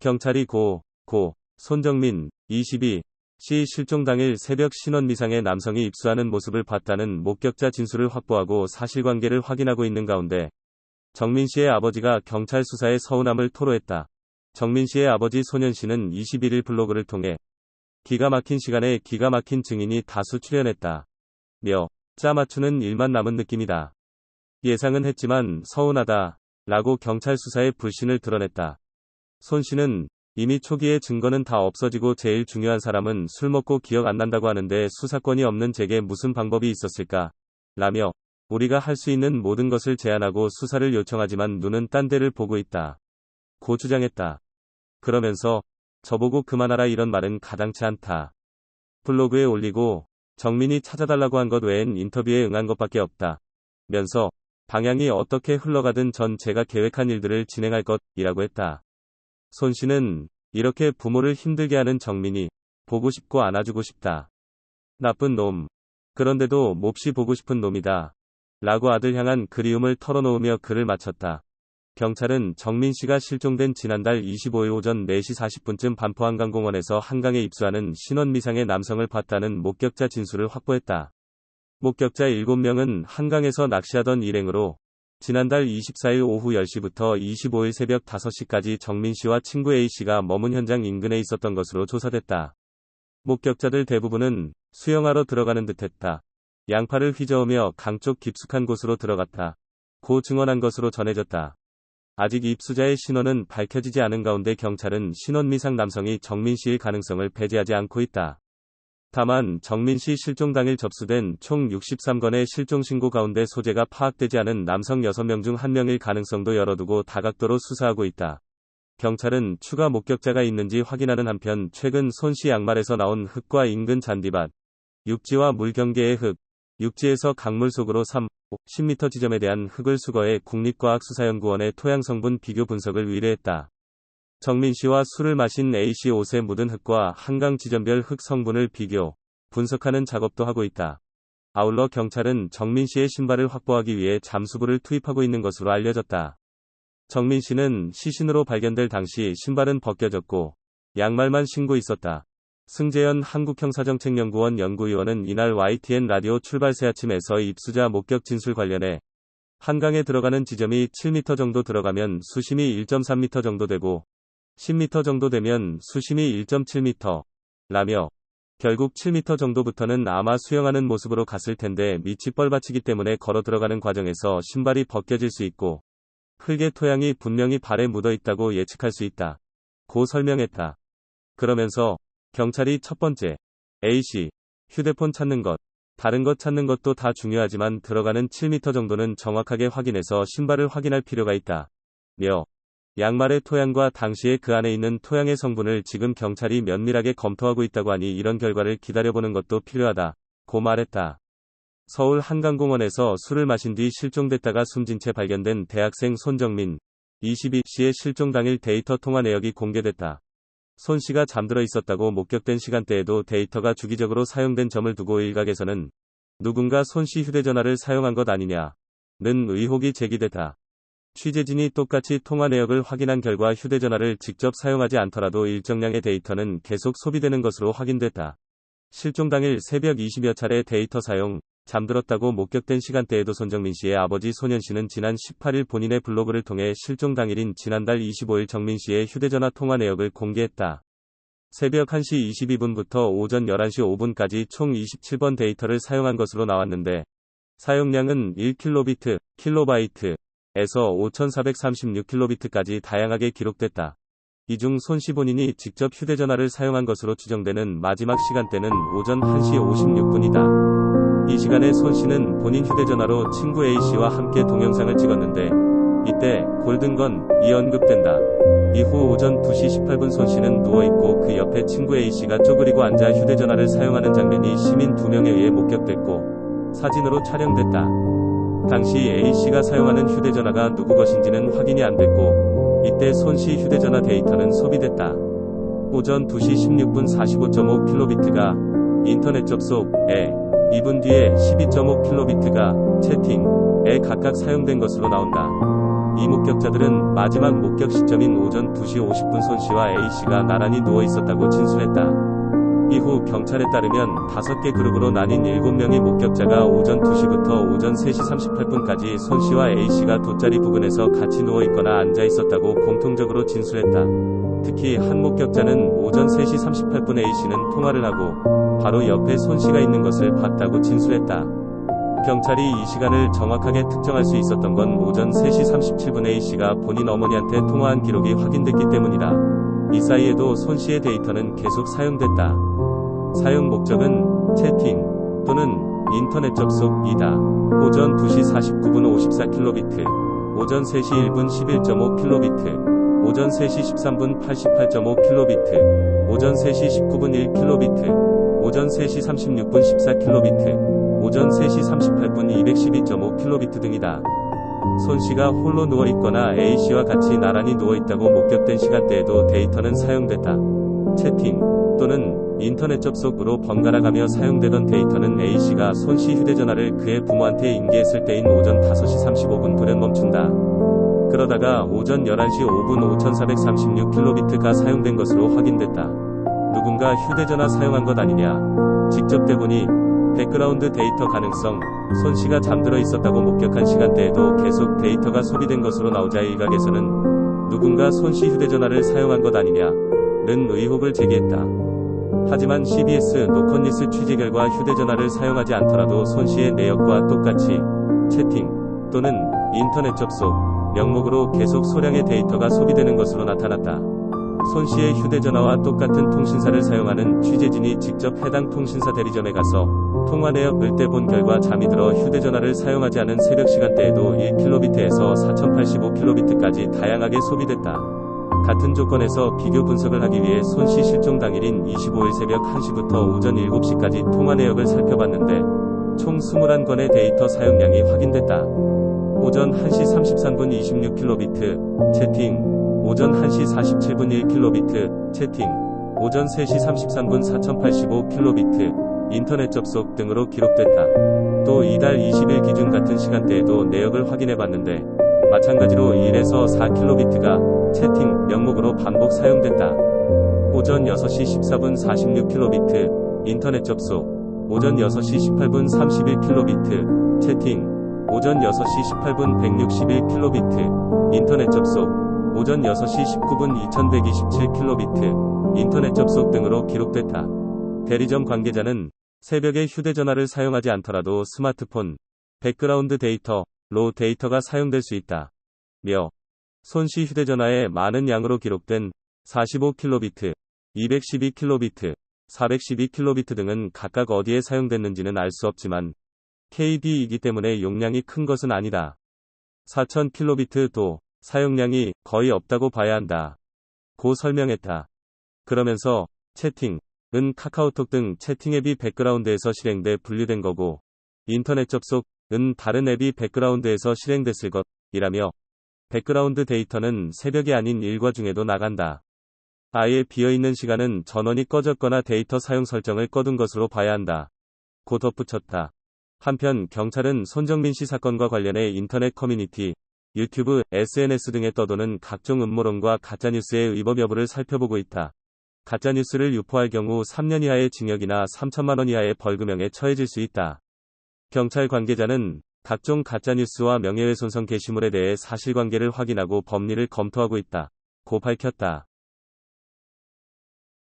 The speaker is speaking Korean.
경찰이 손정민, 22씨 실종 당일 새벽 신원미상의 남성이 입수하는 모습을 봤다는 목격자 진술을 확보하고 사실관계를 확인하고 있는 가운데 정민씨의 아버지가 경찰 수사에 서운함을 토로했다. 정민씨의 아버지 소년씨는 21일 블로그를 통해 기가 막힌 시간에 기가 막힌 증인이 다수 출연했다. 짜 맞추는 일만 남은 느낌이다. 예상은 했지만 서운하다. 라고 경찰 수사에 불신을 드러냈다. 손씨는 이미 초기에 증거는 다 없어지고 제일 중요한 사람은 술 먹고 기억 안 난다고 하는데 수사권이 없는 제게 무슨 방법이 있었을까? 라며 우리가 할 수 있는 모든 것을 제안하고 수사를 요청하지만 눈은 딴 데를 보고 있다. 고 주장했다. 그러면서 저보고 그만하라 이런 말은 가당치 않다. 블로그에 올리고 정민이 찾아달라고 한 것 외엔 인터뷰에 응한 것밖에 없다. 면서 방향이 어떻게 흘러가든 전 제가 계획한 일들을 진행할 것이라고 했다. 손 씨는 이렇게 부모를 힘들게 하는 정민이 보고 싶고 안아주고 싶다. 나쁜 놈. 그런데도 몹시 보고 싶은 놈이다. 라고 아들 향한 그리움을 털어놓으며 글을 마쳤다. 경찰은 정민 씨가 실종된 지난달 25일 오전 4시 40분쯤 반포 한강공원에서 한강에 입수하는 신원미상의 남성을 봤다는 목격자 진술을 확보했다. 목격자 7명은 한강에서 낚시하던 일행으로 지난달 24일 오후 10시부터 25일 새벽 5시까지 정민 씨와 친구 A 씨가 머문 현장 인근에 있었던 것으로 조사됐다. 목격자들 대부분은 수영하러 들어가는 듯했다. 양팔을 휘저으며 강 쪽 깊숙한 곳으로 들어갔다. 고 증언한 것으로 전해졌다. 아직 입수자의 신원은 밝혀지지 않은 가운데 경찰은 신원미상 남성이 정민 씨일 가능성을 배제하지 않고 있다. 다만 정민 씨 실종 당일 접수된 총 63건의 실종신고 가운데 소재가 파악되지 않은 남성 6명 중 1명일 가능성도 열어두고 다각도로 수사하고 있다. 경찰은 추가 목격자가 있는지 확인하는 한편 최근 손 씨 양말에서 나온 흙과 인근 잔디밭, 육지와 물 경계의 흙, 육지에서 강물 속으로 10m 지점에 대한 흙을 수거해 국립과학수사연구원에 토양 성분 비교 분석을 의뢰했다. 정민 씨와 술을 마신 A 씨 옷에 묻은 흙과 한강 지점별 흙 성분을 비교, 분석하는 작업도 하고 있다. 아울러 경찰은 정민 씨의 신발을 확보하기 위해 잠수부를 투입하고 있는 것으로 알려졌다. 정민 씨는 시신으로 발견될 당시 신발은 벗겨졌고 양말만 신고 있었다. 승재현 한국형사정책연구원 연구위원은 이날 YTN 라디오 출발새 아침에서 입수자 목격 진술 관련해 한강에 들어가는 지점이 7m 정도 들어가면 수심이 1.3m 정도 되고 10m 정도 되면 수심이 1.7m 라며 결국 7m 정도부터는 아마 수영하는 모습으로 갔을 텐데 밑이 뻘받치기 때문에 걸어 들어가는 과정에서 신발이 벗겨질 수 있고 흙의 토양이 분명히 발에 묻어 있다고 예측할 수 있다. 고 설명했다. 그러면서 경찰이 첫 번째, A씨, 휴대폰 찾는 것, 다른 것 찾는 것도 다 중요하지만 들어가는 7m 정도는 정확하게 확인해서 신발을 확인할 필요가 있다. 양말의 토양과 당시에 그 안에 있는 토양의 성분을 지금 경찰이 면밀하게 검토하고 있다고 하니 이런 결과를 기다려보는 것도 필요하다. 고 말했다. 서울 한강공원에서 술을 마신 뒤 실종됐다가 숨진 채 발견된 대학생 손정민, 22씨의 실종 당일 데이터 통화 내역이 공개됐다. 손 씨가 잠들어 있었다고 목격된 시간대에도 데이터가 주기적으로 사용된 점을 두고 일각에서는 누군가 손 씨 휴대전화를 사용한 것 아니냐는 의혹이 제기됐다. 취재진이 똑같이 통화 내역을 확인한 결과 휴대전화를 직접 사용하지 않더라도 일정량의 데이터는 계속 소비되는 것으로 확인됐다. 실종 당일 새벽 20여 차례 데이터 사용, 잠들었다고 목격된 시간대에도 손정민 씨의 아버지 소년 씨는 지난 18일 본인의 블로그를 통해 실종 당일인 지난달 25일 정민 씨의 휴대전화 통화 내역을 공개했다. 새벽 1시 22분부터 오전 11시 5분까지 총 27번 데이터를 사용한 것으로 나왔는데 사용량은 1kbit, 킬로바이트에서 5436kbit까지 다양하게 기록됐다. 이 중 손 씨 본인이 직접 휴대전화를 사용한 것으로 추정되는 마지막 시간대는 오전 1시 56분이다. 이 시간에 손 씨는 본인 휴대전화로 친구 A씨와 함께 동영상을 찍었는데 이때 골든건이 언급된다. 이후 오전 2시 18분 손 씨는 누워있고 그 옆에 친구 A씨가 쪼그리고 앉아 휴대전화를 사용하는 장면이 시민 2명에 의해 목격됐고 사진으로 촬영됐다. 당시 A씨가 사용하는 휴대전화가 누구 것인지는 확인이 안 됐고 이때 손 씨 휴대전화 데이터는 소비됐다. 오전 2시 16분 45.5kbit가 인터넷 접속에 2분 뒤에 12.5kbit가 채팅에 각각 사용된 것으로 나온다. 이 목격자들은 마지막 목격 시점인 오전 2시 50분 손씨와 A씨가 나란히 누워 있었다고 진술했다. 이후 경찰에 따르면 5개 그룹으로 나뉜 7명의 목격자가 오전 2시부터 오전 3시 38분까지 손씨와 A씨가 돗자리 부근에서 같이 누워 있거나 앉아 있었다고 공통적으로 진술했다. 특히 한 목격자는 오전 3시 38분 A씨는 통화를 하고 바로 옆에 손씨가 있는 것을 봤다고 진술했다. 경찰이 이 시간을 정확하게 특정할 수 있었던 건 오전 3시 37분 A씨가 본인 어머니한테 통화한 기록이 확인됐기 때문이다. 이 사이에도 손씨의 데이터는 계속 사용됐다. 사용 목적은 채팅 또는 인터넷 접속이다. 오전 2시 49분 54kb, 오전 3시 1분 11.5kb, 오전 3시 13분 88.5kb, 오전 3시 19분 1kb, 오전 3시 36분 14kb, 오전 3시 38분 212.5kb 등이다. 손씨가 홀로 누워있거나 A씨와 같이 나란히 누워있다고 목격된 시간대에도 데이터는 사용됐다. 채팅 또는 인터넷 접속으로 번갈아가며 사용되던 데이터는 A씨가 손씨 휴대전화를 그의 부모한테 인계했을 때인 오전 5시 35분 돌연 멈춘다. 그러다가 오전 11시 5분 5436kb가 사용된 것으로 확인됐다. 누군가 휴대전화 사용한 것 아니냐. 직접 대보니 백그라운드 데이터 가능성, 손씨가 잠들어 있었다고 목격한 시간대에도 계속 데이터가 소비된 것으로 나오자 일각에서는 누군가 손씨 휴대전화를 사용한 것 아니냐는 의혹을 제기했다. 하지만 CBS 노컷뉴스 취재 결과 휴대전화를 사용하지 않더라도 손씨의 내역과 똑같이 채팅 또는 인터넷 접속 명목으로 계속 소량의 데이터가 소비되는 것으로 나타났다. 손씨의 휴대전화와 똑같은 통신사를 사용하는 취재진이 직접 해당 통신사 대리점에 가서 통화 내역을 떼본 결과 잠이 들어 휴대전화를 사용하지 않은 새벽 시간대에도 1kb에서 4085kb까지 다양하게 소비됐다. 같은 조건에서 비교 분석을 하기 위해 손씨 실종 당일인 25일 새벽 1시부터 오전 7시까지 통화 내역을 살펴봤는데 총 21건의 데이터 사용량이 확인됐다. 오전 1시 33분 26kb 채팅, 오전 1시 47분 1kb 채팅, 오전 3시 33분 4085kb 인터넷 접속 등으로 기록됐다. 또 이달 20일 기준 같은 시간대에도 내역을 확인해봤는데 마찬가지로 1에서 4kb가 채팅 명목으로 반복 사용됐다. 오전 6시 14분 46kb 인터넷 접속, 오전 6시 18분 31kb 채팅, 오전 6시 18분 161kb 인터넷 접속, 오전 6시 19분 2127kb 인터넷 접속 등으로 기록됐다. 대리점 관계자는 새벽에 휴대전화를 사용하지 않더라도 스마트폰, 백그라운드 데이터로 데이터가 사용될 수 있다. 며 손씨 휴대전화에 많은 양으로 기록된 45kb, 212kb, 412kb 등은 각각 어디에 사용됐는지는 알 수 없지만 KD이기 때문에 용량이 큰 것은 아니다. 4000kb도 사용량이 거의 없다고 봐야 한다. 고 설명했다. 그러면서 채팅 은 카카오톡 등 채팅 앱이 백그라운드에서 실행돼 분류된 거고 인터넷 접속은 다른 앱이 백그라운드에서 실행됐을 것이라며 백그라운드 데이터는 새벽이 아닌 일과 중에도 나간다. 아예 비어있는 시간은 전원이 꺼졌거나 데이터 사용 설정을 꺼둔 것으로 봐야 한다. 고 덧붙였다. 한편 경찰은 손정민 씨 사건과 관련해 인터넷 커뮤니티, 유튜브, SNS 등에 떠도는 각종 음모론과 가짜뉴스의 위법 여부를 살펴보고 있다. 가짜뉴스를 유포할 경우 3년 이하의 징역이나 3천만 원 이하의 벌금형에 처해질 수 있다. 경찰 관계자는 각종 가짜뉴스와 명예훼손성 게시물에 대해 사실관계를 확인하고 법리를 검토하고 있다. 고 밝혔다.